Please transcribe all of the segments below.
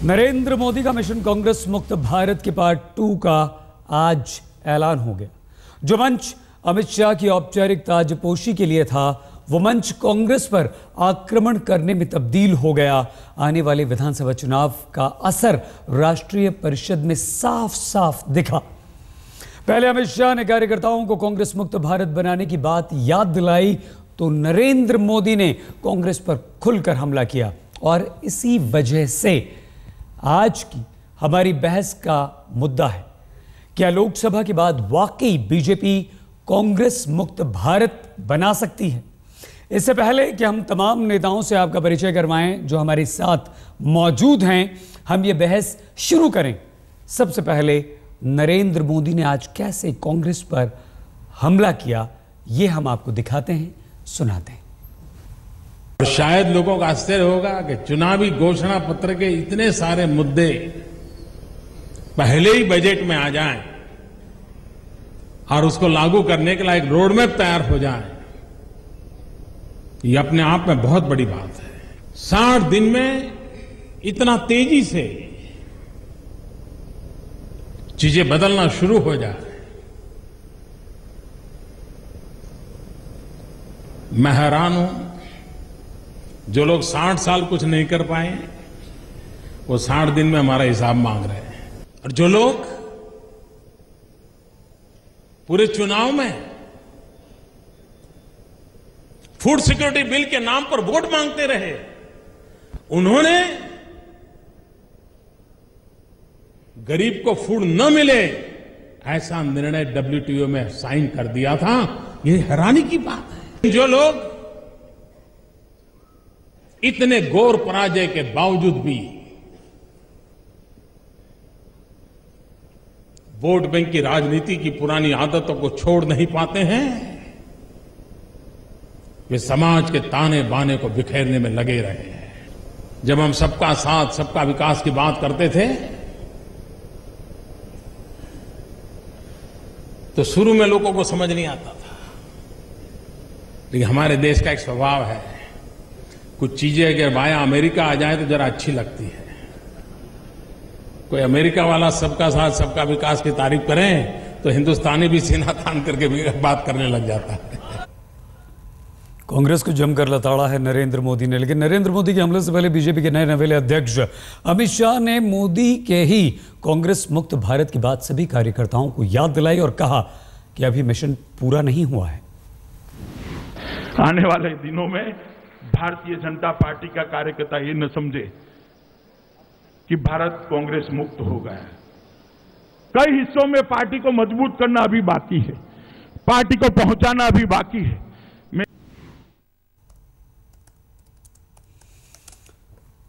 नरेंद्र मोदी का मिशन कांग्रेस मुक्त भारत के पार्ट 2 का आज ऐलान हो गया। जो मंच अमित शाह की औपचारिक ताजपोशी के लिए था, वो मंच कांग्रेस पर आक्रमण करने में तब्दील हो गया। आने वाले विधानसभा चुनाव का असर राष्ट्रीय परिषद में साफ साफ दिखा। पहले अमित शाह ने कार्यकर्ताओं को कांग्रेस मुक्त भारत बनाने की बात याद दिलाई, तो नरेंद्र मोदी ने कांग्रेस पर खुलकर हमला किया। और इसी वजह से आज की हमारी बहस का मुद्दा है, क्या लोकसभा के बाद वाकई बीजेपी कांग्रेस मुक्त भारत बना सकती है? इससे पहले कि हम तमाम नेताओं से आपका परिचय करवाएं जो हमारे साथ मौजूद हैं, हम ये बहस शुरू करें। सबसे पहले नरेंद्र मोदी ने आज कैसे कांग्रेस पर हमला किया, ये हम आपको दिखाते हैं, सुनाते हैं। और शायद लोगों का आश्चर्य होगा कि चुनावी घोषणा पत्र के इतने सारे मुद्दे पहले ही बजट में आ जाएं और उसको लागू करने के लिए एक रोड मैप तैयार हो जाए, ये अपने आप में बहुत बड़ी बात है। 60 दिन में इतना तेजी से चीजें बदलना शुरू हो जाए, मैं हैरान हूं। जो लोग 60 साल कुछ नहीं कर पाए, वो 60 दिन में हमारा हिसाब मांग रहे हैं। और जो लोग पूरे चुनाव में फूड सिक्योरिटी बिल के नाम पर वोट मांगते रहे, उन्होंने गरीब को फूड न मिले ऐसा निर्णय WTO में साइन कर दिया था। ये हैरानी की बात है। जो लोग इतने घोर पराजय के बावजूद भी वोट बैंक की राजनीति की पुरानी आदतों को छोड़ नहीं पाते हैं, वे समाज के ताने बाने को बिखेरने में लगे रहे हैं। जब हम सबका साथ सबका विकास की बात करते थे, तो शुरू में लोगों को समझ नहीं आता था, लेकिन हमारे देश का एक स्वभाव है, कुछ चीजें अगर बाया अमेरिका आ जाए तो जरा अच्छी लगती है। कोई अमेरिका वाला सबका साथ सबका विकास की तारीफ करें तो हिंदुस्तानी भी सीना तान करके भी बात करने लग जाता है। कांग्रेस को जमकर लताड़ा है नरेंद्र मोदी ने, लेकिन नरेंद्र मोदी के हमले से पहले बीजेपी के नए नवेले अध्यक्ष अमित शाह ने मोदी के ही कांग्रेस मुक्त भारत की बात सभी कार्यकर्ताओं को याद दिलाई और कहा कि अभी मिशन पूरा नहीं हुआ है। आने वाले दिनों में भारतीय जनता पार्टी का कार्यकर्ता ये न समझे कि भारत कांग्रेस मुक्त हो गया है। कई हिस्सों में पार्टी को मजबूत करना अभी बाकी है, पार्टी को पहुंचाना अभी बाकी है।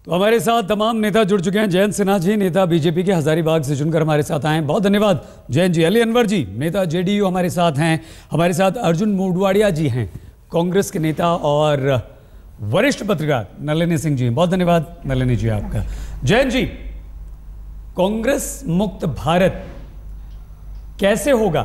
तो हमारे साथ तमाम नेता जुड़ चुके हैं। जयंत सिन्हा जी, नेता बीजेपी के हजारीबाग से चुनकर हमारे साथ आए, बहुत धन्यवाद जयंत जी। अली अनवर जी, नेता JDU हमारे साथ हैं। हमारे साथ अर्जुन मोडवाडिया जी हैं, कांग्रेस के नेता और वरिष्ठ पत्रकार नलिनी सिंह जी, बहुत धन्यवाद नलिनी जी आपका। जयंत जी, कांग्रेस मुक्त भारत कैसे होगा?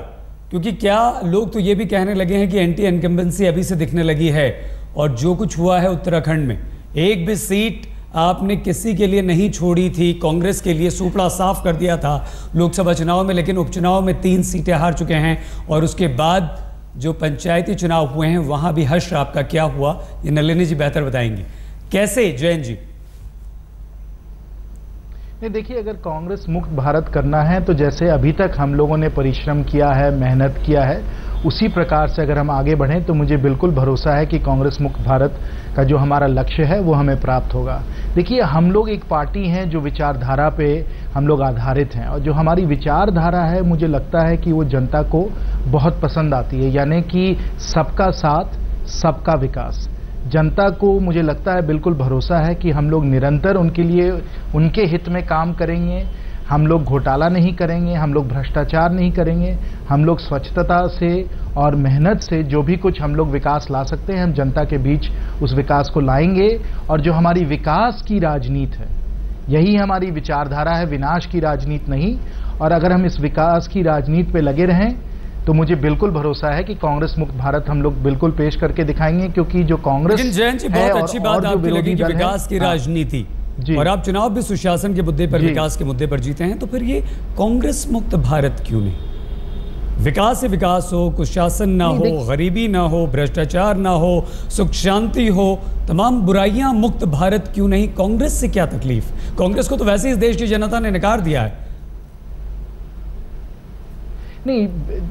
क्योंकि क्या लोग तो ये भी कहने लगे हैं कि एंटी इनकम्बेंसी अभी से दिखने लगी है, और जो कुछ हुआ है उत्तराखंड में, एक भी सीट आपने किसी के लिए नहीं छोड़ी थी, कांग्रेस के लिए सुपड़ा साफ कर दिया था लोकसभा चुनाव में, लेकिन उपचुनाव में 3 सीटें हार चुके हैं। और उसके बाद जो पंचायती चुनाव हुए हैं वहां भी हर्ष आपका क्या हुआ, ये नलिनी जी बेहतर बताएंगे। कैसे जयंत जी? नहीं, देखिए, अगर कांग्रेस मुक्त भारत करना है तो जैसे अभी तक हम लोगों ने परिश्रम किया है, मेहनत किया है, उसी प्रकार से अगर हम आगे बढ़ें तो मुझे बिल्कुल भरोसा है कि कांग्रेस मुक्त भारत का जो हमारा लक्ष्य है वो हमें प्राप्त होगा। देखिए, हम लोग एक पार्टी हैं जो विचारधारा पे हम लोग आधारित हैं, और जो हमारी विचारधारा है मुझे लगता है कि वो जनता को बहुत पसंद आती है, यानी कि सबका साथ सबका विकास। जनता को मुझे लगता है बिल्कुल भरोसा है कि हम लोग निरंतर उनके लिए, उनके हित में काम करेंगे। हम लोग घोटाला नहीं करेंगे, हम लोग भ्रष्टाचार नहीं करेंगे, हम लोग स्वच्छता से और मेहनत से जो भी कुछ हम लोग विकास ला सकते हैं, हम जनता के बीच उस विकास को लाएंगे। और जो हमारी विकास की राजनीति है, यही हमारी विचारधारा है, विनाश की राजनीति नहीं। और अगर हम इस विकास की राजनीति पे लगे रहें तो मुझे बिल्कुल भरोसा है कि कांग्रेस मुक्त भारत हम लोग बिल्कुल पेश करके दिखाएंगे। क्योंकि जो कांग्रेस जयंत जी, बहुत अच्छी बात आपकी लगी कि विकास की राजनीति, और आप चुनाव भी सुशासन के मुद्दे पर, विकास के मुद्दे पर जीते हैं, तो फिर ये कांग्रेस मुक्त भारत क्यों नहीं? विकास से विकास हो, कुशासन ना हो, गरीबी ना हो, भ्रष्टाचार ना हो, सुख शांति हो, तमाम बुराइयां मुक्त भारत क्यों नहीं? कांग्रेस से क्या तकलीफ? कांग्रेस को तो वैसे इस देश की जनता ने नकार दिया है। नहीं,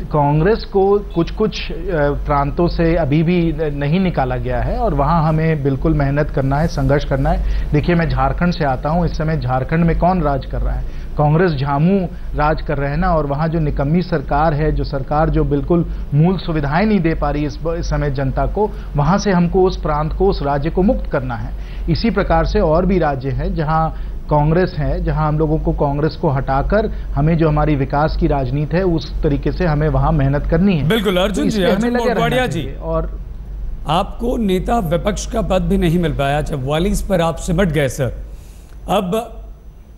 कांग्रेस को कुछ कुछ प्रांतों से अभी भी नहीं निकाला गया है और वहां हमें बिल्कुल मेहनत करना है, संघर्ष करना है। देखिए, मैं झारखंड से आता हूं, इस समय झारखंड में कौन राज कर रहा है? कांग्रेस झामू राज कर रहे हैं ना, और वहां जो निकम्मी सरकार है, जो सरकार जो बिल्कुल मूल सुविधाएं नहीं दे पा रही इस समय जनता को, वहां से हमको उस प्रांत को, उस राज्य को मुक्त करना है। इसी प्रकार से और भी राज्य हैं जहां कांग्रेस है, जहां हम लोगों को कांग्रेस को हटाकर हमें जो हमारी विकास की राजनीति है उस तरीके से हमें वहां मेहनत करनी है। बिल्कुल अर्जुन जी, अर्जुन मोढवाडिया जी, और आपको नेता विपक्ष का पद भी नहीं मिल पाया, 44 पर आप सिमट गए सर। अब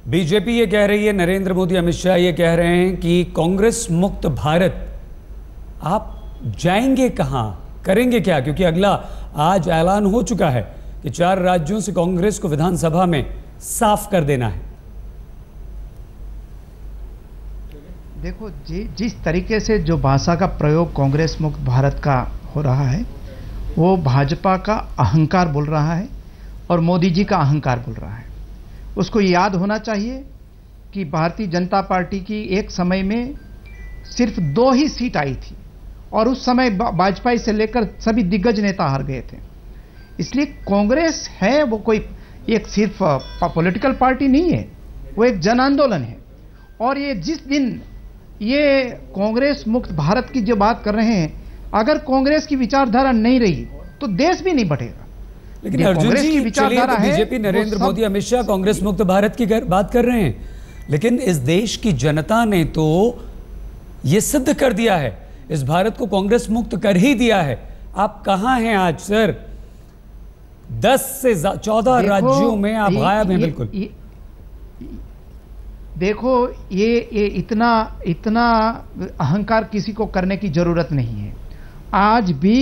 बीजेपी ये कह रही है, नरेंद्र मोदी, अमित शाह ये कह रहे हैं कि कांग्रेस मुक्त भारत, आप जाएंगे कहां, करेंगे क्या? क्योंकि अगला आज ऐलान हो चुका है कि 4 राज्यों से कांग्रेस को विधानसभा में साफ कर देना है। देखो, जिस तरीके से जो भाषा का प्रयोग कांग्रेस मुक्त भारत का हो रहा है, वो भाजपा का अहंकार बोल रहा है और मोदी जी का अहंकार बोल रहा है। उसको याद होना चाहिए कि भारतीय जनता पार्टी की एक समय में सिर्फ 2 ही सीट आई थी और उस समय वाजपेयी से लेकर सभी दिग्गज नेता हार गए थे। इसलिए कांग्रेस है वो कोई एक सिर्फ पॉलिटिकल पार्टी नहीं है, वो एक जन आंदोलन है। और ये जिस दिन ये कांग्रेस मुक्त भारत की जो बात कर रहे हैं, अगर कांग्रेस की विचारधारा नहीं रही तो देश भी नहीं बढ़ेगा। लेकिन अर्जुन जी, चलिए तो बीजेपी, नरेंद्र मोदी, अमित शाह कांग्रेस मुक्त भारत की बात कर रहे हैं, लेकिन इस देश की जनता ने तो ये सिद्ध कर दिया है, इस भारत को कांग्रेस मुक्त कर ही दिया है। आप कहां हैं आज सर? 10 से 14 राज्यों में आप गायब हैं बिल्कुल। देखो, ये इतना अहंकार किसी को करने की जरूरत नहीं है। आज भी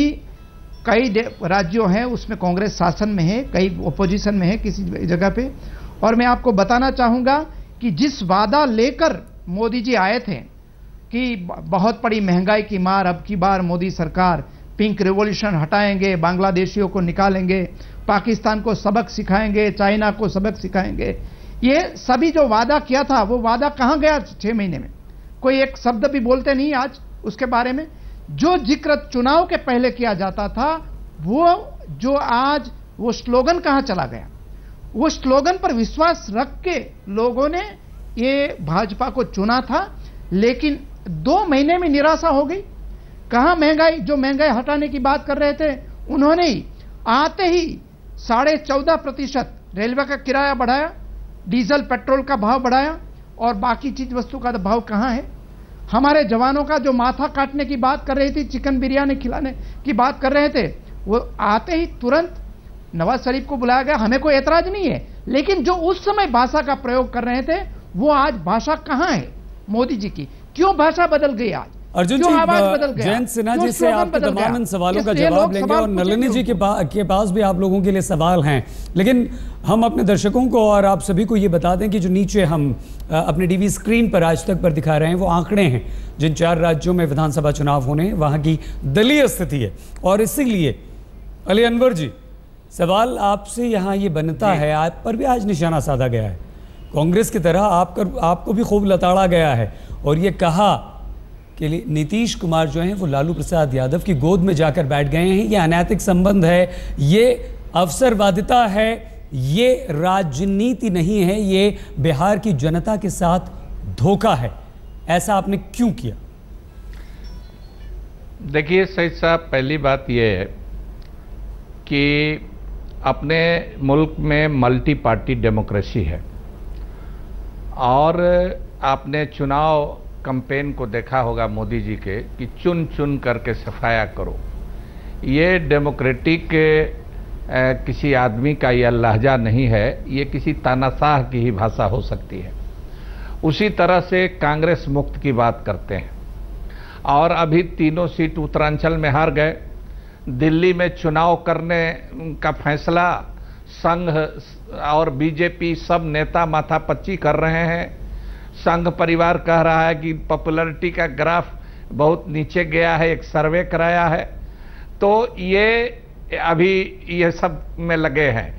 कई राज्यों हैं उसमें कांग्रेस शासन में है, कई ओपोजिशन में है किसी जगह पे। और मैं आपको बताना चाहूंगा कि जिस वादा लेकर मोदी जी आए थे कि बहुत बड़ी महंगाई की मार, अब की बार मोदी सरकार पिंक रिवॉल्यूशन हटाएंगे, बांग्लादेशियों को निकालेंगे, पाकिस्तान को सबक सिखाएंगे, चाइना को सबक सिखाएंगे, ये सभी जो वादा किया था वो वादा कहां गया 6 महीने में? कोई एक शब्द भी बोलते नहीं आज उसके बारे में। जो जिक्र चुनाव के पहले किया जाता था, वो जो आज वो स्लोगन कहां चला गया? वो स्लोगन पर विश्वास रख के लोगों ने ये भाजपा को चुना था, लेकिन 2 महीने में निराशा हो गई। कहां महंगाई, जो महंगाई हटाने की बात कर रहे थे उन्होंने ही आते ही 14.5% रेलवे का किराया बढ़ाया, डीजल पेट्रोल का भाव बढ़ाया और बाकी चीज वस्तु का भाव कहां है? हमारे जवानों का जो माथा काटने की बात कर रही थी, चिकन बिरयानी खिलाने की बात कर रहे थे, वो आते ही तुरंत नवाज शरीफ को बुलाया गया। हमें कोई एतराज नहीं है, लेकिन जो उस समय भाषा का प्रयोग कर रहे थे वो आज भाषा कहां है मोदी जी की? क्यों भाषा बदल गई आज? अर्जुन जी, जयंत सिन्हा जी से आपके तमाम सवालों का जवाब लेंगे और नलिनी जी के पास भी आप लोगों के लिए सवाल हैं, लेकिन हम अपने दर्शकों को और आप सभी को ये बता दें कि जो नीचे हम अपने टीवी स्क्रीन पर आज तक पर दिखा रहे हैं वो आंकड़े हैं जिन 4 राज्यों में विधानसभा चुनाव होने, वहां की दलीय स्थिति है। और इसीलिए अली अनवर जी, सवाल आपसे यहाँ ये बनता है, आप पर भी आज निशाना साधा गया है, कांग्रेस की तरह आपको भी खूब लताड़ा गया है और ये कहा कि नीतीश कुमार जो हैं वो लालू प्रसाद यादव की गोद में जाकर बैठ गए हैं, ये अनैतिक संबंध है, ये अवसरवादिता है, ये राजनीति नहीं है, ये बिहार की जनता के साथ धोखा है। ऐसा आपने क्यों किया? देखिए सईद साहब, पहली बात यह है कि अपने मुल्क में मल्टी पार्टी डेमोक्रेसी है और आपने चुनाव कैंपेन को देखा होगा मोदी जी के कि चुन चुन करके सफाया करो। ये डेमोक्रेटिक किसी आदमी का यह लहजा नहीं है, ये किसी तानाशाह की ही भाषा हो सकती है। उसी तरह से कांग्रेस मुक्त की बात करते हैं और अभी 3 सीट उत्तरांचल में हार गए। दिल्ली में चुनाव करने का फैसला संघ और बीजेपी सब नेता माथापच्ची कर रहे हैं। संघ परिवार कह रहा है कि पॉपुलैरिटी का ग्राफ बहुत नीचे गया है, एक सर्वे कराया है। तो ये अभी ये सब में लगे हैं,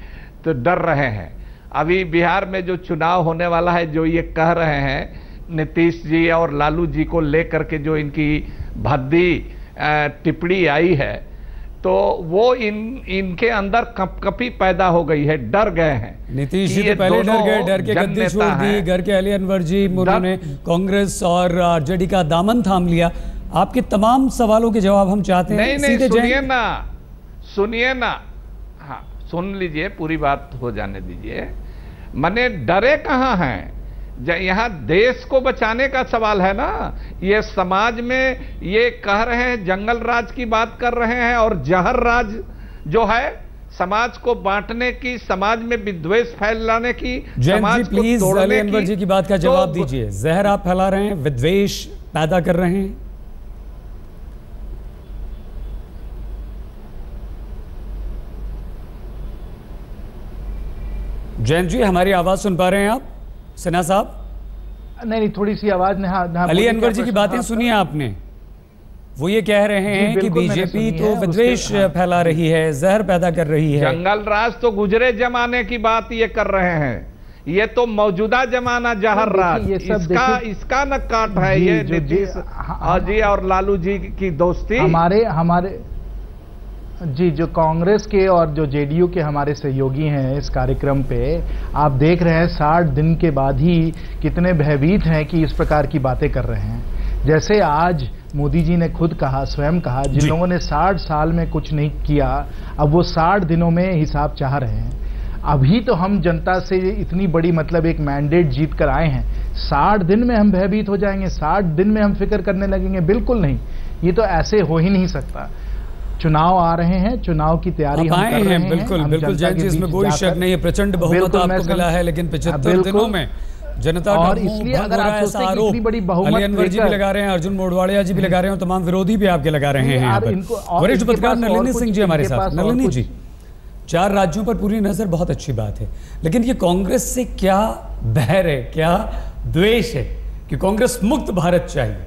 तो डर रहे हैं। अभी बिहार में जो चुनाव होने वाला है, जो ये कह रहे हैं नीतीश जी और लालू जी को लेकर के जो इनकी भद्दी टिप्पणी आई है, तो वो इनके अंदर कपकपी पैदा हो गई है, डर गए हैं। नीतीश जी तो पहले डर गए, डर के गद्दी छोड़ दी, घर के अली अनवर जी, उन्होंने कांग्रेस और आरजेडी का दामन थाम लिया। आपके तमाम सवालों के जवाब हम चाहते हैं। नहीं, सुनिए ना, हाँ सुन लीजिए, पूरी बात हो जाने दीजिए। मने डरे कहाँ हैं? यहाँ देश को बचाने का सवाल है ना। ये समाज में ये कह रहे हैं, जंगल राज की बात कर रहे हैं, और जहर राज जो है समाज को बांटने की, समाज में विद्वेष फैलाने की, समाज को प्लीज अली अनवर जी की बात का जवाब दीजिए। जहर आप फैला रहे हैं, विद्वेष पैदा कर रहे हैं। जयंत जी, हमारी आवाज सुन पा रहे हैं आप? सिन्हा साहब, नहीं, थोड़ी सी आवाज ने। हाँ, अली अनवर जी की बातें सुनिए आपने। वो ये कह रहे हैं कि बीजेपी तो विद्वेष फैला रही है, जहर पैदा कर रही है। जंगल राज तो गुजरे जमाने की बात ये कर रहे हैं, ये तो मौजूदा जमाना जहर राज, इसका न काट है। ये नीतीश जी और लालू जी की दोस्ती। हमारे जी, जो कांग्रेस के और जो जेडीयू के हमारे सहयोगी हैं इस कार्यक्रम पे, आप देख रहे हैं 60 दिन के बाद ही कितने भयभीत हैं कि इस प्रकार की बातें कर रहे हैं। जैसे आज मोदी जी ने खुद कहा, स्वयं कहा, जिन लोगों ने 60 साल में कुछ नहीं किया, अब वो 60 दिनों में हिसाब चाह रहे हैं। अभी तो हम जनता से इतनी बड़ी मतलब एक मैंडेट जीत कर आए हैं, 60 दिन में हम भयभीत हो जाएंगे, 60 दिन में हम फिक्र करने लगेंगे? बिल्कुल नहीं, ये तो ऐसे हो ही नहीं सकता। चुनाव आ रहे हैं, चुनाव की तैयारी हम कर रहे हैं। बिल्कुल बिल्कुल जयंत जी, इसमें कोई शक नहीं है। प्रचंड बहुमत आपको मिला है, लेकिन 75 दिनों में जनता और इसलिए अगर आप सोचते हैं इतनी बड़ी बहुमत, अली अनवर जी भी लगा रहे हैं, अर्जुन मोढवाडिया जी भी लगा रहे हैं, और तमाम विरोधी भी आपके लगा रहे हैं। वरिष्ठ पत्रकार नलिनी सिंह जी हमारे साथ। नलिनी जी, 4 राज्यों पर पूरी नजर, बहुत अच्छी बात है, लेकिन ये कांग्रेस से क्या बैर है, क्या द्वेष है कि कांग्रेस मुक्त भारत चाहिए?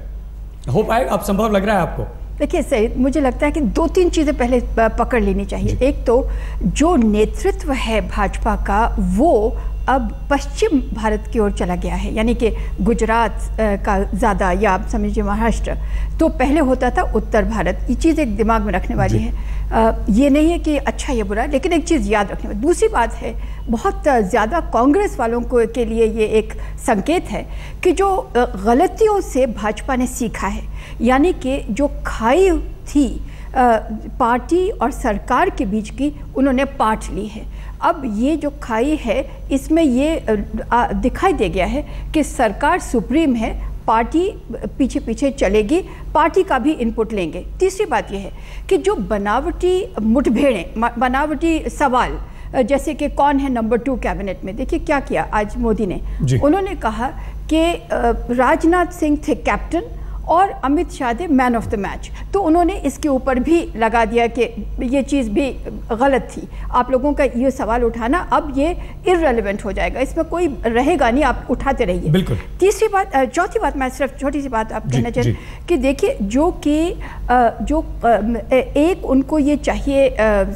हो पाएगा? आप संभव लग रहा है आपको? देखिए सही, मुझे लगता है कि 2-3 चीज़ें पहले पकड़ लेनी चाहिए। एक तो जो नेतृत्व है भाजपा का, वो अब पश्चिम भारत की ओर चला गया है, यानी कि गुजरात का ज़्यादा, या आप समझिए महाराष्ट्र। तो पहले होता था उत्तर भारत। ये चीज़ एक दिमाग में रखने वाली है। ये नहीं है कि अच्छा या बुरा, लेकिन एक चीज़ याद रखने वाली। दूसरी बात है, बहुत ज़्यादा कांग्रेस वालों को के लिए ये एक संकेत है कि जो गलतियों से भाजपा ने सीखा है, यानी कि जो खाई थी पार्टी और सरकार के बीच की, उन्होंने पाट ली है। अब ये जो खाई है, इसमें ये दिखाई दे गया है कि सरकार सुप्रीम है, पार्टी पीछे पीछे चलेगी, पार्टी का भी इनपुट लेंगे। तीसरी बात यह है कि जो बनावटी मुठभेड़ें, बनावटी सवाल, जैसे कि कौन है नंबर 2 कैबिनेट में, देखिए क्या किया आज मोदी ने। उन्होंने कहा कि राजनाथ सिंह थे कैप्टन और अमित शाह थे मैन ऑफ द मैच। तो उन्होंने इसके ऊपर भी लगा दिया कि ये चीज़ भी गलत थी। आप लोगों का ये सवाल उठाना अब ये इररेलेवेंट हो जाएगा, इसमें कोई रहेगा नहीं, आप उठाते रहिए। बिल्कुल। तीसरी बात, चौथी बात, मैं सिर्फ छोटी सी बात आप कहना चाहती कि देखिए, जो कि एक उनको ये चाहिए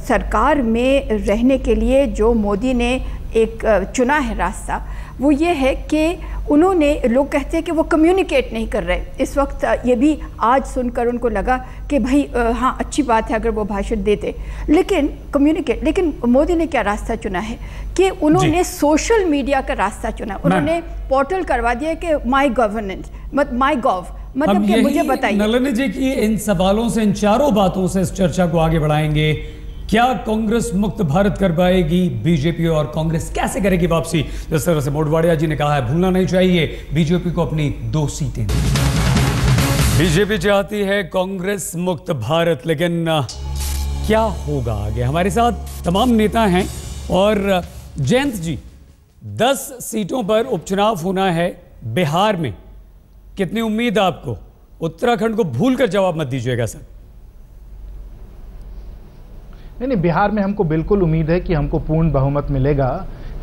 सरकार में रहने के लिए, जो मोदी ने एक चुना है रास्ता, वो ये है कि उन्होंने, लोग कहते हैं कि वो कम्युनिकेट नहीं कर रहे इस वक्त। ये भी आज सुनकर उनको लगा कि भाई हाँ अच्छी बात है अगर वो भाषण देते, लेकिन कम्युनिकेट, लेकिन मोदी ने क्या रास्ता चुना है कि उन्होंने सोशल मीडिया का रास्ता चुना। उन्होंने पोर्टल करवा दिया कि माई गवर्नेंस, माई गॉव, मतलब कि मुझे बताइए। नलिनी जी की इन सवालों से, इन चारों बातों से इस चर्चा को आगे बढ़ाएंगे। क्या कांग्रेस मुक्त भारत कर पाएगी? बीजेपी और कांग्रेस कैसे करेगी वापसी? जिस तरह से मोढवाडिया जी ने कहा है, भूलना नहीं चाहिए बीजेपी को अपनी 2 सीटें। बीजेपी चाहती है कांग्रेस मुक्त भारत, लेकिन क्या होगा आगे? हमारे साथ तमाम नेता हैं। और जयंत जी, 10 सीटों पर उपचुनाव होना है बिहार में, कितनी उम्मीद है आपको? उत्तराखंड को भूलकर जवाब मत दीजिएगा सर। नहीं, बिहार में हमको बिल्कुल उम्मीद है कि हमको पूर्ण बहुमत मिलेगा।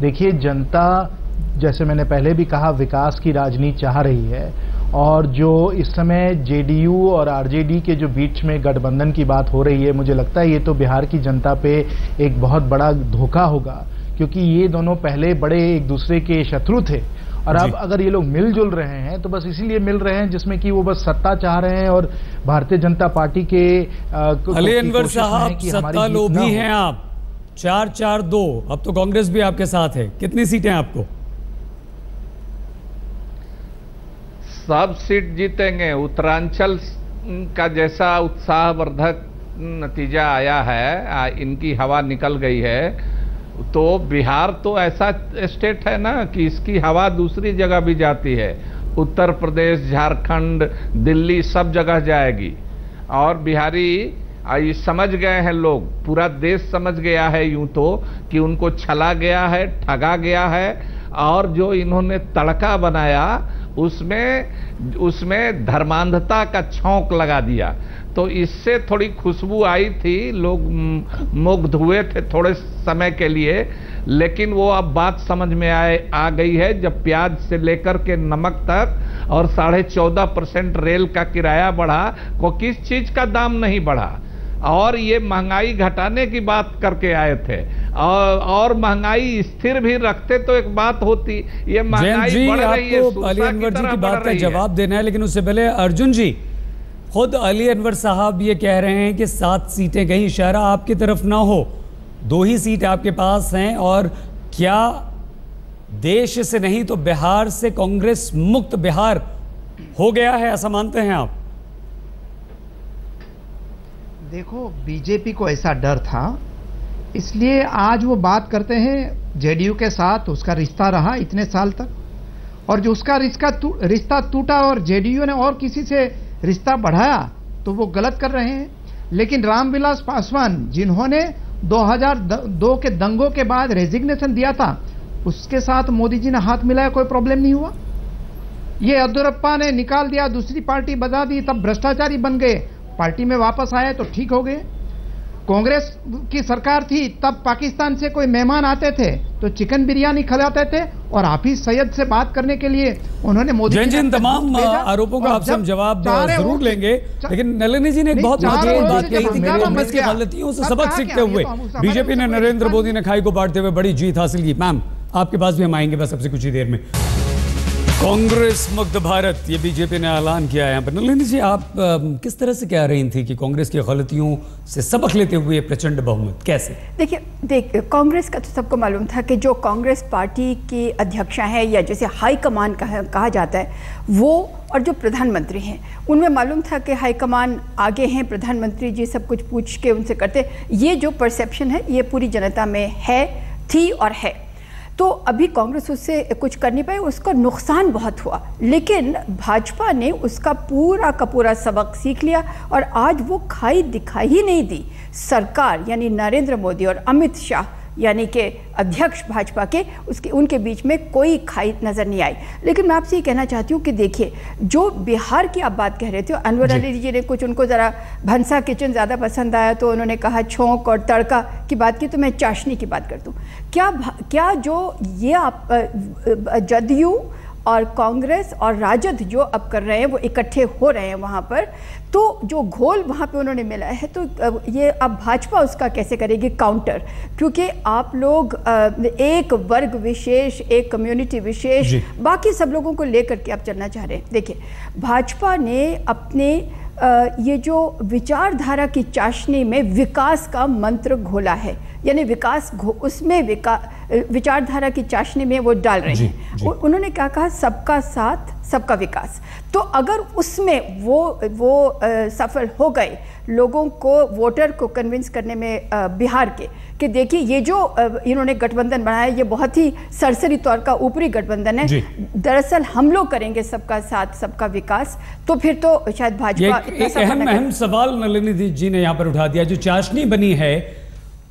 देखिए, जनता, जैसे मैंने पहले भी कहा, विकास की राजनीति चाह रही है, और जो इस समय जेडीयू और आरजेडी के जो बीच में गठबंधन की बात हो रही है, मुझे लगता है ये तो बिहार की जनता पे एक बहुत बड़ा धोखा होगा, क्योंकि ये दोनों पहले बड़े एक दूसरे के शत्रु थे, और अब अगर ये लोग मिलजुल रहे हैं तो बस इसीलिए मिल रहे हैं जिसमें कि वो बस सत्ता चाह रहे हैं, और भारतीय जनता पार्टी के अली अनवर साहब, सत्ता लोभी हैं आप। 4-4-2, अब तो कांग्रेस भी आपके साथ है। कितनी सीटें आपको? सब सीट जीतेंगे। उत्तरांचल का जैसा उत्साहवर्धक नतीजा आया है, इनकी हवा निकल गई है, तो बिहार तो ऐसा स्टेट है ना कि इसकी हवा दूसरी जगह भी जाती है। उत्तर प्रदेश, झारखंड, दिल्ली, सब जगह जाएगी। और बिहारी समझ गए हैं लोग, पूरा देश समझ गया है यूं तो, कि उनको छला गया है, ठगा गया है, और जो इन्होंने तड़का बनाया उसमें धर्मांधता का छौंक लगा दिया। तो इससे थोड़ी खुशबू आई थी, लोग मुग्ध हुए थे थोड़े समय के लिए, लेकिन वो अब बात समझ में आ गई है। जब प्याज से लेकर के नमक तक और 14.5% रेल का किराया बढ़ा, को किस चीज का दाम नहीं बढ़ा, और ये महंगाई घटाने की बात करके आए थे, और महंगाई स्थिर भी रखते तो एक बात होती। ये महंगाई बढ़ रही है, आपको अली अनवर जी की बात का जवाब देना है, लेकिन उससे पहले अर्जुन जी, खुद अली अनवर साहब ये कह रहे हैं कि 7 सीटें, कहीं इशारा आपकी तरफ ना हो, 2 ही सीट आपके पास हैं, और क्या देश से नहीं तो बिहार से कांग्रेस मुक्त बिहार हो गया है, ऐसा मानते हैं आप? देखो, बीजेपी को ऐसा डर था, इसलिए आज वो बात करते हैं जेडीयू के साथ उसका रिश्ता रहा इतने साल तक, और जो उसका रिश्ता टूटा और जेडीयू ने और किसी से रिश्ता बढ़ाया तो वो गलत कर रहे हैं। लेकिन रामविलास पासवान, जिन्होंने 2002 के दंगों के बाद रेजिग्नेशन दिया था, उसके साथ मोदी जी ने हाथ मिलाया, कोई प्रॉब्लम नहीं हुआ। ये येदियुरप्पा ने निकाल दिया, दूसरी पार्टी बजा दी, तब भ्रष्टाचारी बन गए, पार्टी में वापस आए तो ठीक हो गए। कांग्रेस की सरकार थी, तब पाकिस्तान से कोई मेहमान आते थे तो चिकन बिरयानी खिलाते थे, और हाफिज सैयद से बात करने के लिए उन्होंने मोदी जी इन तमाम आरोपों का आपसे हम जवाब जरूर लेंगे, लेकिन नलिनी जी ने एक बहुत महत्वपूर्ण बात कही थी, कांग्रेस की गलतियों से सबक सीखते हुए बीजेपी ने नरेंद्र मोदी ने खाई को बांटते हुए बड़ी जीत हासिल की। मैम, आपके पास भी हम आएंगे बस सबसे कुछ ही देर में। कांग्रेस मुक्त भारत, ये बीजेपी ने ऐलान किया है यहाँ पर। नलिनी जी, आप किस तरह से कह रही थी कि कांग्रेस की गलतियों से सबक लेते हुए प्रचंड बहुमत कैसे? देखिए, कांग्रेस का तो सबको मालूम था कि जो कांग्रेस पार्टी की अध्यक्षा है, या जैसे हाईकमान कहा जाता है, वो और जो प्रधानमंत्री हैं, उनमें मालूम था कि हाईकमान आगे हैं, प्रधानमंत्री जी सब कुछ पूछ के उनसे करते। ये जो परसेप्शन है ये पूरी जनता में है, थी और है। तो अभी कांग्रेस उससे कुछ कर नहीं पाई, उसका नुकसान बहुत हुआ, लेकिन भाजपा ने उसका पूरा का पूरा सबक सीख लिया, और आज वो खाई दिखाई ही नहीं दी। सरकार यानी नरेंद्र मोदी और अमित शाह यानी कि अध्यक्ष भाजपा के, उनके बीच में कोई खाई नज़र नहीं आई। लेकिन मैं आपसे ये कहना चाहती हूँ कि देखिए, जो बिहार की आप बात कह रहे थे, अनवर अली जी ने कुछ, उनको ज़रा भंसा किचन ज़्यादा पसंद आया तो उन्होंने कहा छौंक और तड़का की बात की, तो मैं चाशनी की बात करता हूँ। क्या जो ये आप जदयू और कांग्रेस और राजद जो अब कर रहे हैं, वो इकट्ठे हो रहे हैं वहाँ पर, तो जो घोल वहाँ पे उन्होंने मिला है, तो ये अब भाजपा उसका कैसे करेगी काउंटर? क्योंकि आप लोग एक वर्ग विशेष, एक कम्युनिटी विशेष, बाकी सब लोगों को लेकर के आप चलना चाह रहे हैं। देखिए, भाजपा ने अपने ये जो विचारधारा की चाशनी में विकास का मंत्र घोला है, यानी उसमें विचारधारा की चाशनी में वो डाल रहे हैं। उन्होंने क्या कहा? सबका साथ सबका विकास। तो अगर उसमें वो सफल हो गए, लोगों को, वोटर को कन्विंस करने में बिहार के, कि देखिए ये जो इन्होंने गठबंधन बनाया, ये बहुत ही सरसरी तौर का ऊपरी गठबंधन है, दरअसल हम लोग करेंगे सबका साथ सबका विकास, तो फिर तो शायद भाजपा। एक अहम सवाल नलिनी जी ने यहाँ पर उठा दिया, जो चाशनी बनी है,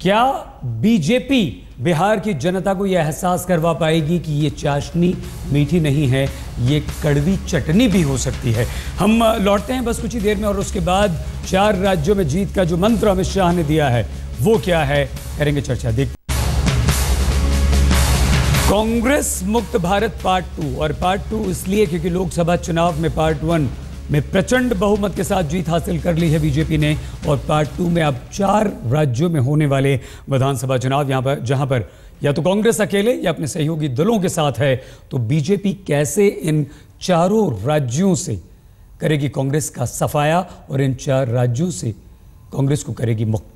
क्या बीजेपी बिहार की जनता को यह एहसास करवा पाएगी कि ये चाशनी मीठी नहीं है, ये कड़वी चटनी भी हो सकती है? हम लौटते हैं बस कुछ ही देर में, और उसके बाद 4 राज्यों में जीत का जो मंत्र अमित शाह ने दिया है वो क्या है, करेंगे चर्चा। देखते कांग्रेस मुक्त भारत पार्ट 2, और पार्ट 2 इसलिए क्योंकि लोकसभा चुनाव में पार्ट 1 में प्रचंड बहुमत के साथ जीत हासिल कर ली है बीजेपी ने, और पार्ट 2 में अब 4 राज्यों में होने वाले विधानसभा चुनाव यहां पर, जहां पर या तो कांग्रेस अकेले या अपने सहयोगी दलों के साथ है, तो बीजेपी कैसे इन चारों राज्यों से करेगी कांग्रेस का सफाया और इन 4 राज्यों से कांग्रेस को करेगी मुक्त।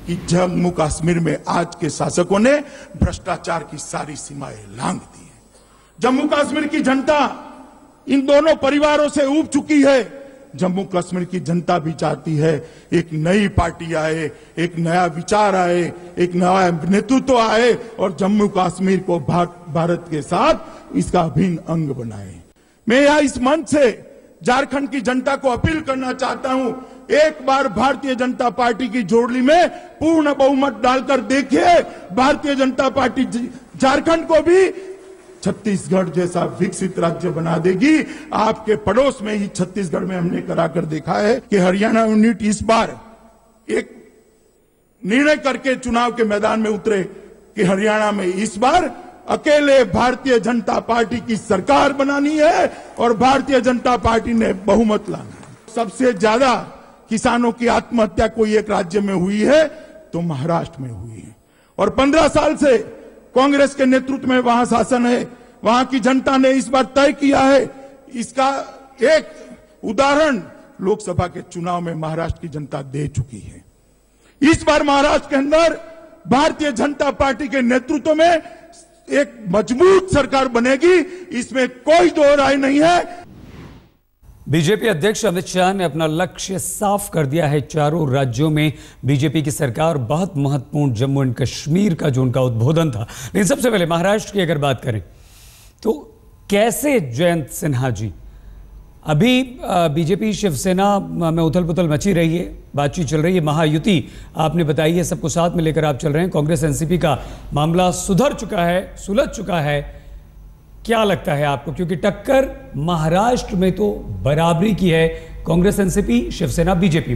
कि जम्मू कश्मीर में आज के शासकों ने भ्रष्टाचार की सारी सीमाएं लांघ दी है। जम्मू कश्मीर की जनता इन दोनों परिवारों से ऊब चुकी है। जम्मू कश्मीर की जनता भी चाहती है एक नई पार्टी आए, एक नया विचार आए, एक नया नेतृत्व आए और जम्मू कश्मीर को भारत के साथ इसका अभिन्न अंग बनाए। मैं यहां इस मंच से झारखंड की जनता को अपील करना चाहता हूं, एक बार भारतीय जनता पार्टी की जोड़ी में पूर्ण बहुमत डालकर देखिए, भारतीय जनता पार्टी झारखंड को भी छत्तीसगढ़ जैसा विकसित राज्य बना देगी। आपके पड़ोस में ही छत्तीसगढ़ में हमने कराकर देखा है कि हरियाणा यूनिट इस बार एक निर्णय करके चुनाव के मैदान में उतरे कि हरियाणा में इस बार अकेले भारतीय जनता पार्टी की सरकार बनानी है और भारतीय जनता पार्टी ने बहुमत लाना है। सबसे ज्यादा किसानों की आत्महत्या कोई एक राज्य में हुई है तो महाराष्ट्र में हुई है, और 15 साल से कांग्रेस के नेतृत्व में वहां शासन है। वहां की जनता ने इस बार तय किया है। इसका एक उदाहरण लोकसभा के चुनाव में महाराष्ट्र की जनता दे चुकी है। इस बार महाराष्ट्र के अंदर भारतीय जनता पार्टी के नेतृत्व में एक मजबूत सरकार बनेगी, इसमें कोई दो राय नहीं है। बीजेपी अध्यक्ष अमित शाह ने अपना लक्ष्य साफ कर दिया है। चारों राज्यों में बीजेपी की सरकार, बहुत महत्वपूर्ण जम्मू एंड कश्मीर का जो उनका उद्बोधन था। लेकिन सबसे पहले महाराष्ट्र की अगर बात करें तो कैसे जयंत सिन्हा जी, अभी बीजेपी शिवसेना में उथल पुथल मची रही है, बातचीत चल रही है, महायुति आपने बताई है, सबको साथ में लेकर आप चल रहे हैं, कांग्रेस एनसीपी का मामला सुधर चुका है, सुलझ चुका है, क्या लगता है आपको? क्योंकि टक्कर महाराष्ट्र में तो बराबरी की है, कांग्रेस एनसीपी, शिवसेना, बीजेपी।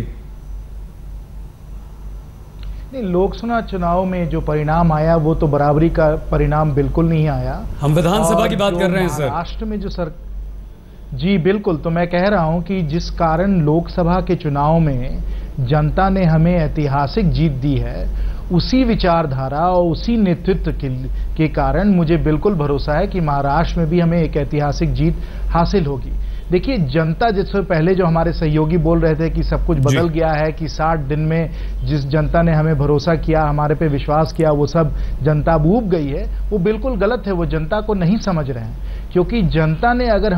नहीं, लोकसभा चुनाव में जो परिणाम आया वो तो बराबरी का परिणाम बिल्कुल नहीं आया। हम विधानसभा की बात कर रहे हैं सर। महाराष्ट्र में जो जी बिल्कुल, तो मैं कह रहा हूं कि जिस कारण लोकसभा के चुनाव में जनता ने हमें ऐतिहासिक जीत दी है, उसी विचारधारा और उसी नेतृत्व के कारण मुझे बिल्कुल भरोसा है कि महाराष्ट्र में भी हमें एक ऐतिहासिक जीत हासिल होगी। देखिए, जनता जिससे पहले जो हमारे सहयोगी बोल रहे थे कि सब कुछ बदल गया है, कि 60 दिन में जिस जनता ने हमें भरोसा किया, हमारे पे विश्वास किया, वो सब जनता ऊब गई है, वो बिल्कुल गलत है। वो जनता को नहीं समझ रहे हैं, क्योंकि जनता ने अगर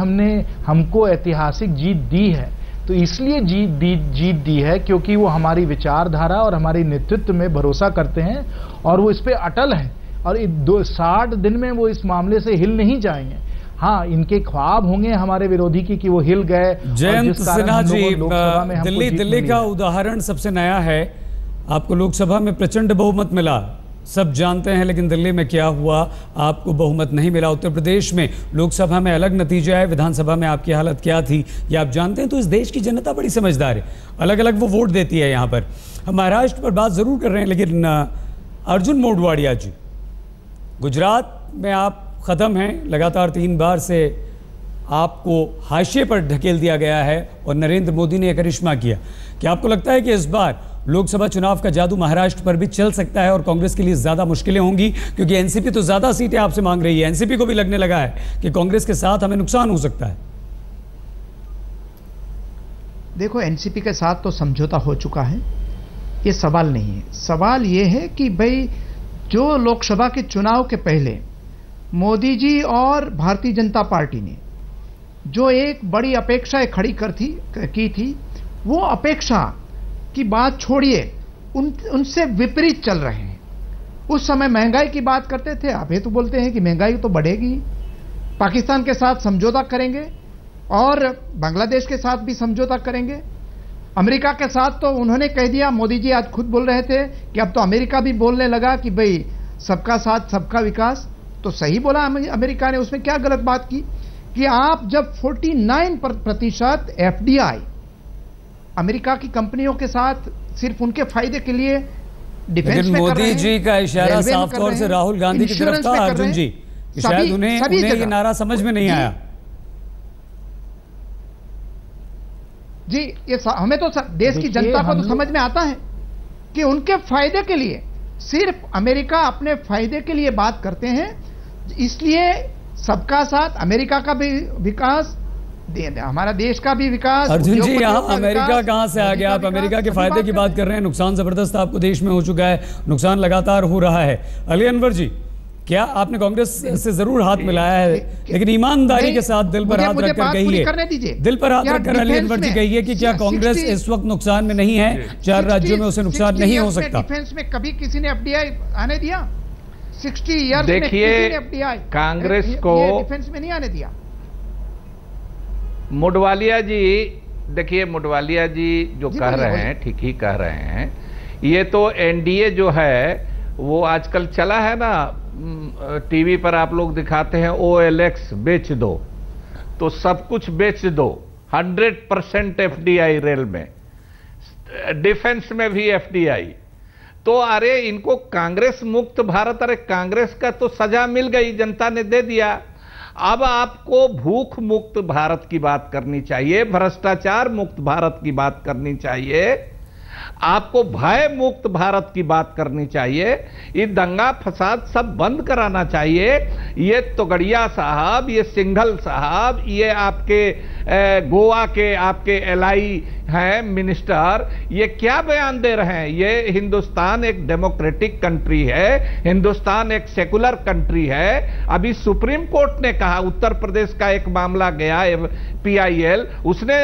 हमको ऐतिहासिक जीत दी है तो इसलिए जीत दी है क्योंकि वो हमारी विचारधारा और हमारी नेतृत्व में भरोसा करते हैं और वो इस पे अटल है, और 60 दिन में वो इस मामले से हिल नहीं जाएंगे। हाँ, इनके ख्वाब होंगे हमारे विरोधी की कि वो हिल गए। जयंत सिन्हा जी, दिल्ली का उदाहरण सबसे नया है। आपको लोकसभा में प्रचंड बहुमत मिला, सब जानते हैं, लेकिन दिल्ली में क्या हुआ, आपको बहुमत नहीं मिला। उत्तर प्रदेश में लोकसभा में अलग नतीजा है, विधानसभा में आपकी हालत क्या थी ये आप जानते हैं। तो इस देश की जनता बड़ी समझदार है, अलग अलग वो वोट देती है। यहाँ पर हम महाराष्ट्र पर बात जरूर कर रहे हैं, लेकिन अर्जुन मोढवाडिया जी, गुजरात में आप खत्म हैं, लगातार 3 बार से आपको हाशिए पर ढकेल दिया गया है और नरेंद्र मोदी ने करिश्मा किया। क्या आपको लगता है कि इस बार लोकसभा चुनाव का जादू महाराष्ट्र पर भी चल सकता है और कांग्रेस के लिए ज्यादा मुश्किलें होंगी? क्योंकि एनसीपी तो ज्यादा सीटें आपसे मांग रही है, एनसीपी को भी लगने लगा है कि कांग्रेस के साथ हमें नुकसान हो सकता है। देखो, एनसीपी के साथ तो समझौता हो चुका है, ये सवाल नहीं है। सवाल ये है कि भाई, जो लोकसभा के चुनाव के पहले मोदी जी और भारतीय जनता पार्टी ने जो एक बड़ी अपेक्षाएं खड़ी की थी, वो अपेक्षा की बात छोड़िए, उनसे विपरीत चल रहे हैं। उस समय महंगाई की बात करते थे, आप ये तो बोलते हैं कि महंगाई तो बढ़ेगी, पाकिस्तान के साथ समझौता करेंगे और बांग्लादेश के साथ भी समझौता करेंगे। अमेरिका के साथ तो उन्होंने कह दिया, मोदी जी आज खुद बोल रहे थे कि अब तो अमेरिका भी बोलने लगा कि भाई सबका साथ सबका विकास। तो सही बोला अमेरिका ने, उसमें क्या गलत बात की कि आप जब 49% FDI अमेरिका की कंपनियों के साथ सिर्फ उनके फायदे के लिए डिफेंस लेकिन में कर रहे मोदी हैं, जी का इशारा रेलवे में साफ कर तौर रहे से हैं, राहुल गांधी की तरफ इंश्योरेंस था में कर अर्जुन रहे जी हैं। कि शायद उन्हें ये जगह। नारा समझ में नहीं आया। जी ये हमें तो देश की जनता को तो समझ में आता है कि उनके फायदे के लिए सिर्फ अमेरिका अपने फायदे के लिए बात करते हैं, इसलिए सबका साथ, अमेरिका का भी विकास, हमारा देश का भी विकास। अर्जुन जी, उद्योगपतियों यहाँ का अमेरिका विकास, कहाँ से आ गया? आप अमेरिका के फायदे की बात कर रहे हैं। नुकसान जबरदस्त आपको देश में हो चुका है, नुकसान लगातार हो रहा है। अली अनवर जी, क्या आपने कांग्रेस से जरूर हाथ मिलाया है, लेकिन ईमानदारी के साथ दिल पर हाथ रखकर कहिए, दिल पर हाथ रखकर अली अनवर जी कहिए कि क्या कांग्रेस इस वक्त नुकसान में नहीं है? 4 राज्यों में उसे नुकसान नहीं हो सकता। डिफेंस में कभी किसी ने एफडीआई आने दिया? 60 ईयर्स में किसी ने एफडीआई कांग्रेस को डिफेंस में नहीं आने दिया। मुडवालिया जी, देखिए मुडवालिया जी जो कह रहे हैं ठीक ही कह रहे हैं। ये तो एनडीए जो है वो आजकल चला है ना, टीवी पर आप लोग दिखाते हैं OLX बेच दो, तो सब कुछ बेच दो। 100% एफडीआई रेल में, डिफेंस में भी एफडीआई। तो अरे इनको कांग्रेस मुक्त भारत, अरे कांग्रेस का तो सजा मिल गई, जनता ने दे दिया। अब आपको भूख मुक्त भारत की बात करनी चाहिए, भ्रष्टाचार मुक्त भारत की बात करनी चाहिए, आपको भय मुक्त भारत की बात करनी चाहिए। ये दंगा फसाद सब बंद कराना चाहिए। ये तोगड़िया साहब, ये सिंघल साहब, ये आपके गोवा के आपके एलआई हैं मिनिस्टर, ये क्या बयान दे रहे हैं? ये हिंदुस्तान एक डेमोक्रेटिक कंट्री है, हिंदुस्तान एक सेकुलर कंट्री है। अभी सुप्रीम कोर्ट ने कहा, उत्तर प्रदेश का एक मामला गया PIL, उसने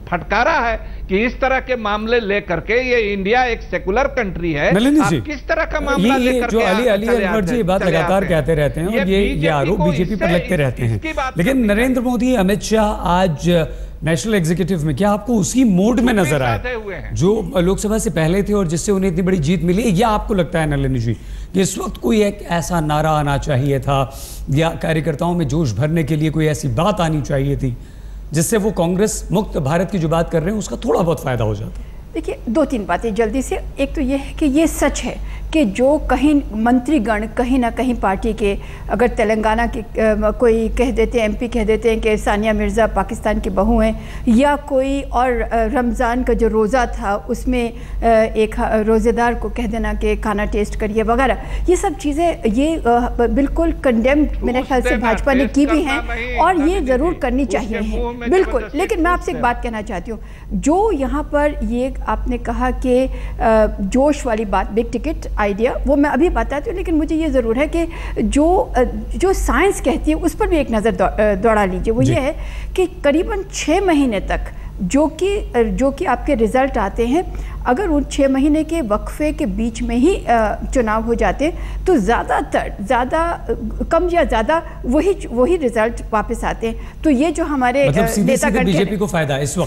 फटकारा है कि इस तरह के मामले लेकर के, ये इंडिया एक सेकुलर कंट्री है, आप किस तरह का मामला लेकर जो अली अनवर जी बात लगातार कहते रहते हैं और ये आरोप बीजेपी पर लगते रहते हैं। लेकिन नरेंद्र मोदी, अमित शाह आज नेशनल एग्जीक्यूटिव में, क्या आपको उसी मोड में नजर आए जो लोकसभा से पहले थे और जिससे उन्हें इतनी बड़ी जीत मिली? या आपको लगता है नलिनी जी कि इस वक्त कोई एक ऐसा नारा आना चाहिए था या कार्यकर्ताओं में जोश भरने के लिए कोई ऐसी बात आनी चाहिए थी जिससे वो कांग्रेस मुक्त भारत की जो बात कर रहे हैं उसका थोड़ा बहुत फायदा हो जाता? देखिए, 2-3 बातें जल्दी से। एक तो ये है कि ये सच है कि जो कहीं मंत्रीगण कहीं ना कहीं पार्टी के, अगर तेलंगाना के कोई कह देते हैं, MP कह देते हैं कि सानिया मिर्ज़ा पाकिस्तान की बहू हैं, या कोई और रमज़ान का जो रोज़ा था उसमें एक रोज़ेदार को कह देना कि खाना टेस्ट करिए वगैरह, ये सब चीज़ें ये बिल्कुल कंडेम मेरे ख्याल से भाजपा ने की भी हैं और ये ज़रूर करनी चाहिए है, बिल्कुल। लेकिन मैं आपसे एक बात कहना चाहती हूँ, जो यहाँ पर ये आपने कहा कि जोश वाली बात, बिग टिकट आइडिया, वो मैं अभी बताती हूँ, लेकिन मुझे ये ज़रूर है कि जो साइंस कहती है उस पर भी एक नज़र दौड़ा लीजिए। वो ये है कि करीबन 6 महीने तक जो कि आपके रिजल्ट आते हैं, अगर उन 6 महीने के वक्फे के बीच में ही चुनाव हो जाते तो ज़्यादा कम या ज़्यादा वही रिजल्ट वापस आते हैं। तो ये जो हमारे नेतागण, बीजेपी को फायदा इस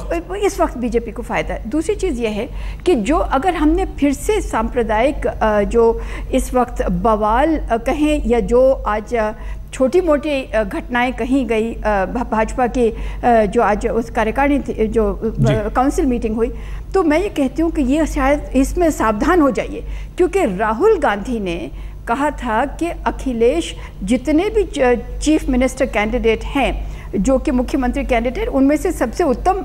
वक्त बीजेपी को फायदा है। दूसरी चीज़ ये है कि जो अगर हमने फिर से सांप्रदायिक जो इस वक्त बवाल कहें या जो आज छोटी मोटी घटनाएं कही गई भाजपा की, जो आज उस कार्यकारिणी जो काउंसिल मीटिंग हुई, तो मैं ये कहती हूँ कि ये शायद इसमें सावधान हो जाइए, क्योंकि राहुल गांधी ने कहा था कि अखिलेश जितने भी चीफ मिनिस्टर कैंडिडेट हैं, जो कि मुख्यमंत्री कैंडिडेट, उनमें से सबसे उत्तम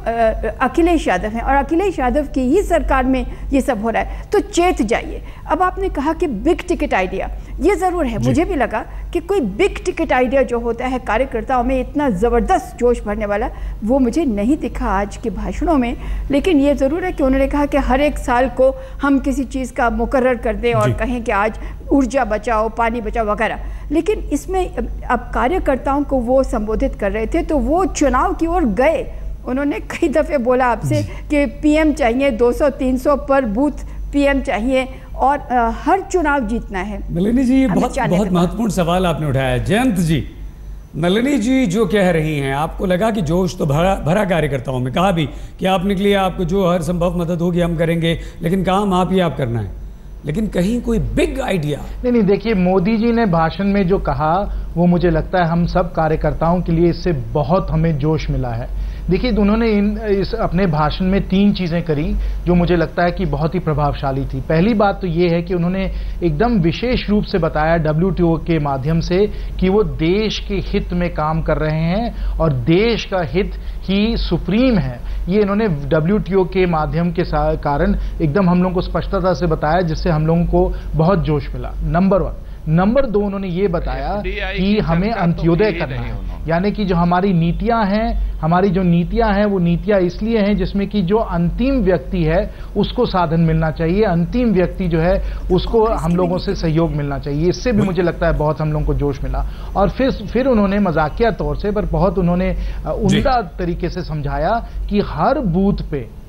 अखिलेश यादव हैं और अखिलेश यादव की ही सरकार में ये सब हो रहा है, तो चेत जाइए। अब आपने कहा कि बिग टिकट आइडिया, ये ज़रूर है, मुझे भी लगा कि कोई बिग टिकट आइडिया जो होता है कार्यकर्ताओं में इतना ज़बरदस्त जोश भरने वाला, वो मुझे नहीं दिखा आज के भाषणों में। लेकिन ये ज़रूर है कि उन्होंने कहा कि हर एक साल को हम किसी चीज़ का मुकर्रर कर दें और कहें कि आज ऊर्जा बचाओ, पानी बचाओ वगैरह। लेकिन इसमें अब कार्यकर्ताओं को वो संबोधित कर रहे थे तो वो चुनाव की ओर गए। उन्होंने कई दफ़े बोला आपसे कि PM चाहिए, 200-300 पर बूथ PM चाहिए और हर चुनाव जीतना है। नलिनी जी, ये बहुत महत्वपूर्ण सवाल आपने उठाया। जयंत जी, नलिनी जी जो कह रही हैं, आपको लगा कि जोश तो भरा कार्यकर्ताओं में, कहा भी कि आप निकलिए, आपको जो हर संभव मदद होगी हम करेंगे, लेकिन काम आप ही आप करना है। लेकिन कहीं कोई बिग आइडिया नहीं, देखिए मोदी जी ने भाषण में जो कहा वो मुझे लगता है हम सब कार्यकर्ताओं के लिए इससे बहुत हमें जोश मिला है। देखिए, उन्होंने इस अपने भाषण में 3 चीजें करी जो मुझे लगता है कि बहुत ही प्रभावशाली थी। पहली बात तो ये है कि उन्होंने एकदम विशेष रूप से बताया WTO के माध्यम से कि वो देश के हित में काम कर रहे हैं और देश का हित ही सुप्रीम है। ये इन्होंने WTO के माध्यम के कारण एकदम हम लोगों को स्पष्टता से बताया, जिससे हम लोगों को बहुत जोश मिला। नंबर 1। नंबर 2, उन्होंने ये बताया कि हमें अंत्योदय करना है, यानी कि जो हमारी नीतियां हैं वो नीतियां इसलिए हैं जिसमें कि जो अंतिम व्यक्ति है उसको साधन मिलना चाहिए, अंतिम व्यक्ति जो है उसको हम लोगों से सहयोग मिलना चाहिए। इससे भी मुझे लगता है बहुत हम लोगों को जोश मिला। और फिर उन्होंने मजाकिया तौर से पर बहुत उन्होंने उम्दा तरीके से समझाया कि हर बूथ पे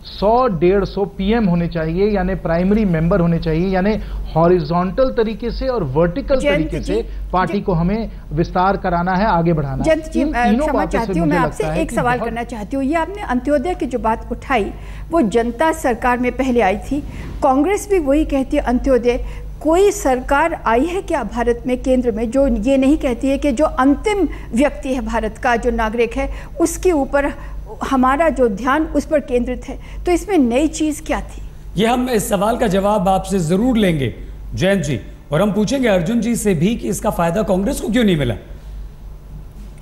100-150 PM होने चाहिए, यानी प्राइमरी मेंबर होने चाहिए, यानी हॉरिजॉन्टल तरीके से और वर्टिकल तरीके से पार्टी को हमें विस्तार कराना है, आगे बढ़ाना है। जयंत जी, क्षमा चाहती हूँ, मैं आपसे एक सवाल करना चाहती हूँ। ये आपने अंत्योदय की जो बात उठाई वो जनता सरकार में पहले आई थी, कांग्रेस भी वही कहती है अंत्योदय। कोई सरकार आई है क्या भारत में केंद्र में जो ये नहीं कहती है कि जो अंतिम व्यक्ति है भारत का, जो नागरिक है, उसके ऊपर हमारा जो ध्यान उस पर केंद्रित है? तो इसमें नई चीज क्या थी? ये हम इस सवाल का जवाब आपसे जरूर लेंगे जयंत जी, और हम पूछेंगे अर्जुन जी से भी कि इसका फायदा कांग्रेस को क्यों नहीं मिला।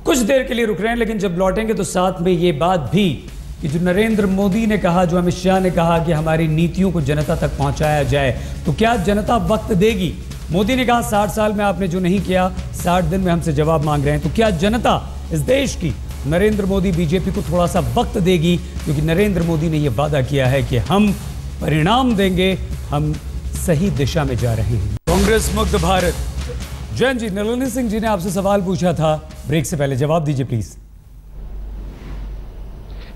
कुछ देर के लिए रुक रहे हैं, लेकिन जब लौटेंगे तो साथ में ये बात भी कि जो नरेंद्र मोदी ने कहा, जो अमित शाह ने कहा कि हमारी नीतियों को जनता तक पहुंचाया जाए, तो क्या जनता वक्त देगी? मोदी ने कहा 60 साल में आपने जो नहीं किया 60 दिन में हमसे जवाब मांग रहे हैं, तो क्या जनता इस देश की नरेंद्र मोदी बीजेपी को थोड़ा सा वक्त देगी? क्योंकि नरेंद्र मोदी ने यह वादा किया है कि हम परिणाम देंगे, हम सही दिशा में जा रहे हैं। कांग्रेस मुक्त भारत। जयंत जी, नलिनी सिंह जी ने आपसे सवाल पूछा था ब्रेक से पहले, जवाब दीजिए प्लीज।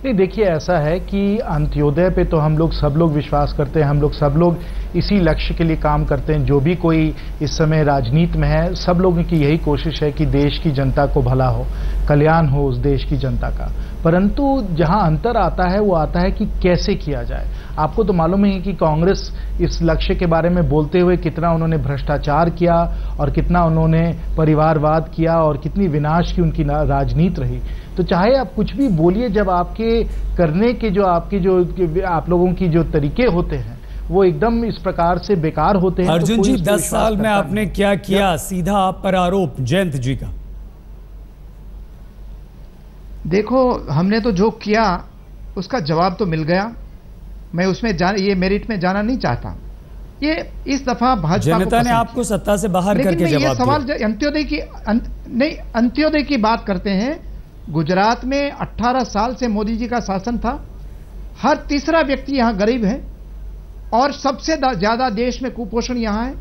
नहीं, देखिए, ऐसा है कि अंत्योदय पे तो हम लोग सब लोग विश्वास करते हैं, हम लोग सब लोग इसी लक्ष्य के लिए काम करते हैं। जो भी कोई इस समय राजनीति में है, सब लोगों की यही कोशिश है कि देश की जनता को भला हो, कल्याण हो उस देश की जनता का। परंतु जहां अंतर आता है वो आता है कि कैसे किया जाए। आपको तो मालूम है कि कांग्रेस इस लक्ष्य के बारे में बोलते हुए कितना उन्होंने भ्रष्टाचार किया और कितना उन्होंने परिवारवाद किया और कितनी विनाश की उनकी राजनीति रही। तो चाहे आप कुछ भी बोलिए, जब आपके करने के जो आप लोगों की जो तरीके होते हैं वो एकदम इस प्रकार से बेकार होते हैं। अर्जुन जी, 10 साल में आपने क्या किया? सीधा आप पर आरोप जयंत जी का। देखो, हमने तो जो किया उसका जवाब तो मिल गया। मैं उसमें ये मेरिट में जाना नहीं चाहता। ये इस दफा भाजपा जनता ने आपको सत्ता से बाहर करके जवाब दिया। ये सवाल अंत्योदय की बात करते हैं। गुजरात में 18 साल से मोदी जी का शासन था। हर तीसरा व्यक्ति यहां गरीब है और सबसे ज्यादा देश में कुपोषण यहां है।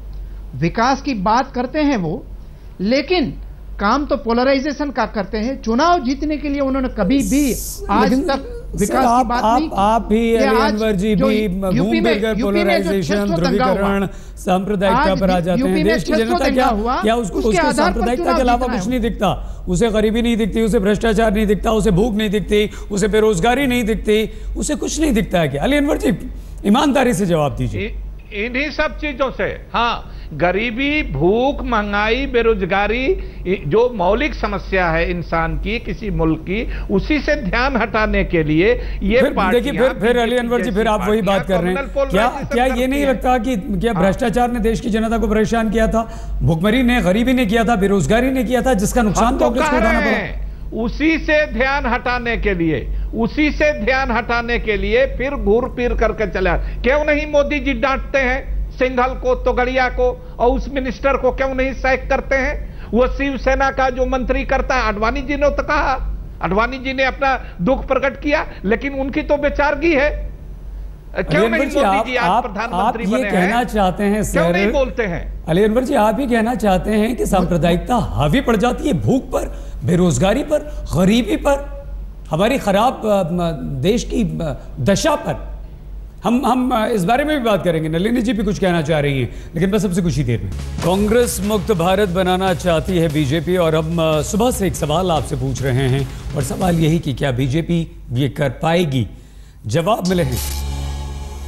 विकास की बात करते हैं वो, लेकिन काम तो पोलराइजेशन का करते हैं। चुनाव जीतने के लिए उन्होंने कभी भी आज तक विकास की बात नहीं की। आप भी, अनवर जी भी घूम फिर कर पोलराइजेशन, ध्रुवीकरण, सांप्रदायिकता पर आ जाते हैं। देश की जनता क्या उसको सांप्रदायिकता के अलावा कुछ नहीं दिखता? उसे गरीबी नहीं दिखती, उसे भ्रष्टाचार नहीं दिखता, उसे भूख नहीं दिखती, उसे बेरोजगारी नहीं दिखती, उसे कुछ नहीं दिखता है क्या? अली अनवर जी, ईमानदारी से जवाब दीजिए। इन्हीं सब चीजों से, हाँ, गरीबी, भूख, महंगाई, बेरोजगारी, जो मौलिक समस्या है इंसान की, किसी मुल्क की, उसी से ध्यान हटाने के लिए ये देखिए, फिर अली अनवर जी, फिर आप वही बात कर रहे हैं। क्या ये नहीं लगता कि क्या भ्रष्टाचार ने देश की जनता को परेशान किया था, भुखमरी ने, गरीबी ने किया था, बेरोजगारी ने किया था, जिसका नुकसान कांग्रेस को उठाना पड़ा? उसी से ध्यान हटाने के लिए फिर घूर फिर करके चला। क्यों नहीं मोदी जी डांटते हैं सिंघल को, तोगड़िया को, और उस मिनिस्टर को क्यों नहीं सैक करते हैं? वो शिवसेना का जो मंत्री करता है, आडवाणी जी ने तो कहा, आडवाणी जी ने अपना दुख प्रकट किया, लेकिन उनकी तो बेचारगी है। क्यों नहीं मोदी जी आज प्रधानमंत्री बने हैं? कहना चाहते हैं क्यों नहीं बोलते हैं? अली अनवर जी, आप ही कहना चाहते हैं कि सांप्रदायिकता हावी पड़ जाती है भूख पर, बेरोजगारी पर, गरीबी पर, हमारी खराब देश की दशा पर। हम इस बारे में भी बात करेंगे। नलिनी जी भी कुछ कहना चाह रही हैं, लेकिन बस सबसे कुछ ही देर में। कांग्रेस मुक्त भारत बनाना चाहती है बीजेपी, और हम सुबह से एक सवाल आपसे पूछ रहे हैं, और सवाल यही कि क्या बीजेपी ये कर पाएगी? जवाब मिले हैं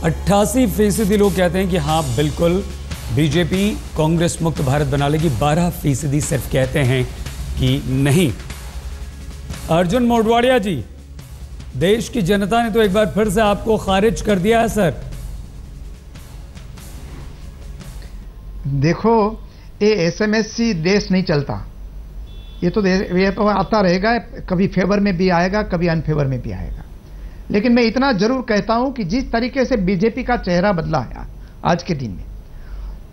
88% लोग कहते हैं कि हाँ बिल्कुल बीजेपी कांग्रेस मुक्त भारत बना लेगी। 12% सिर्फ कहते हैं कि नहीं। अर्जुन मोढवाडिया जी, देश की जनता ने तो एक बार फिर से आपको खारिज कर दिया है सर। देखो, ये एसएमएससी देश नहीं चलता। ये तो आता रहेगा, कभी फेवर में भी आएगा, कभी अनफेवर में भी आएगा। लेकिन मैं इतना जरूर कहता हूं कि जिस तरीके से बीजेपी का चेहरा बदला है आज के दिन में,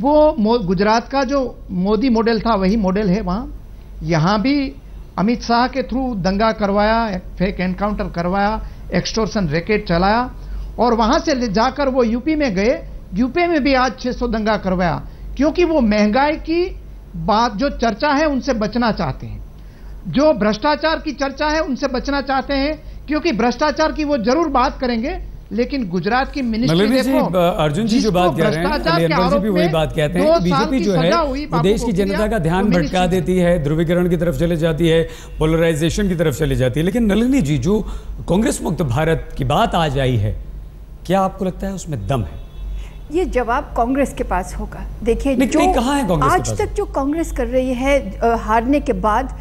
वो गुजरात का जो मोदी मॉडल था वही मॉडल है वहां। यहां भी अमित शाह के थ्रू दंगा करवाया, फेक एनकाउंटर करवाया, एक्सटोर्शन रैकेट चलाया, और वहां से जाकर वो यूपी में गए। यूपी में भी आज 600 दंगा करवाया, क्योंकि वो महंगाई की बात जो चर्चा है उनसे बचना चाहते हैं, जो भ्रष्टाचार की चर्चा है उनसे बचना चाहते हैं, क्योंकि भ्रष्टाचार की वो जरूर बात करेंगे। लेकिन गुजरात की मिनिस्ट्री देखो, अर्जुन जी जो बात कह रहे हैं, अली जी भी वही बात कहते हैं। बीजेपी जो है वो देश की जनता का ध्यान भटका देती है, ध्रुवीकरण की तरफ चले जाती है, पोलराइजेशन की तरफ चली जाती है। लेकिन नलिनी जी, जो कांग्रेस मुक्त भारत की बात आज आई है, क्या आपको लगता है उसमें दम है? ये जवाब कांग्रेस के पास होगा। देखिए, जो आज तक जो कांग्रेस कर रही है हारने के बाद,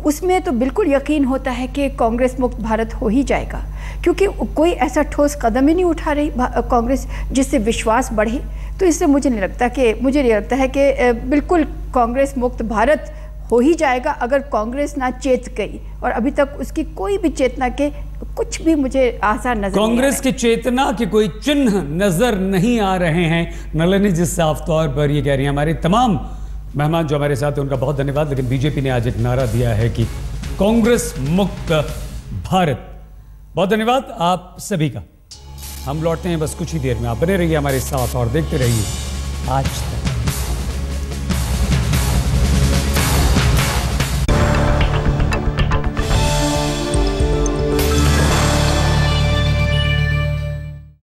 उसमें तो बिल्कुल यकीन होता है कि कांग्रेस मुक्त भारत हो ही जाएगा, क्योंकि कोई ऐसा ठोस कदम ही नहीं उठा रही कांग्रेस जिससे विश्वास बढ़े। तो इससे मुझे नहीं लगता है कि बिल्कुल कांग्रेस मुक्त भारत हो ही जाएगा अगर कांग्रेस ना चेत गई। और अभी तक उसकी कोई भी चेतना के कुछ भी मुझे आसार नजर कांग्रेस की चेतना के कोई चिन्ह नजर नहीं आ रहे हैं। नलिनी जी साफ तौर पर ये कह रही हैं। हमारे तमाम मेहमान जो हमारे साथ हैं उनका बहुत धन्यवाद। लेकिन बीजेपी ने आज एक नारा दिया है कि कांग्रेस मुक्त भारत। बहुत धन्यवाद आप सभी का। हम लौटते हैं बस कुछ ही देर में। आप बने रहिए हमारे साथ और देखते रहिए आज तक।